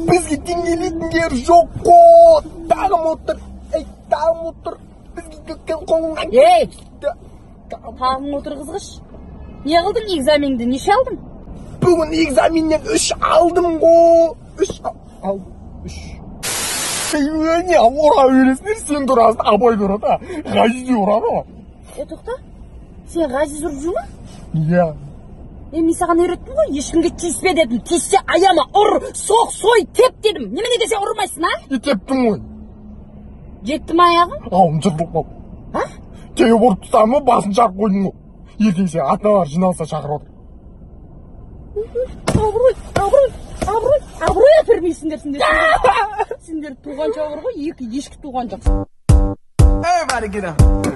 Бізге теңгелейтіндер жоқ қой. Тағым отыр. Тағым отыр. Бізге қолыңнан. Ей! Тағым отыр қызғыш. Не қылдың экзаменді? Неше алдың? Бүгін экзаменнен 3 алдым ғой. 3 алдым. 3. Не, ора өресіңдер, сен тұрасың, абай тұрады. Ғазиз ұрады. Тоқта, сен Ғазиз ұрып жүрмін? Иә. Мен саған үйреттім ғой, ешкімге тиіспе дедім. Тиіссе аяма, ұр, соқ, сой, теп дедім. Немене десе ұрмайсың, а? Тептім ғой. Жетті ма аяғың? Ауым жыртылып қалды. А? Теуіп ұрып тұтамы, басын жарып қойдың ғой. Ертең сен ата-аналар жиналса шақырып отыр. Абырой әпермейсіңдер сендер. Сендер туған жауыр ғой, екі ешкі туған жақсы. Everybody get up.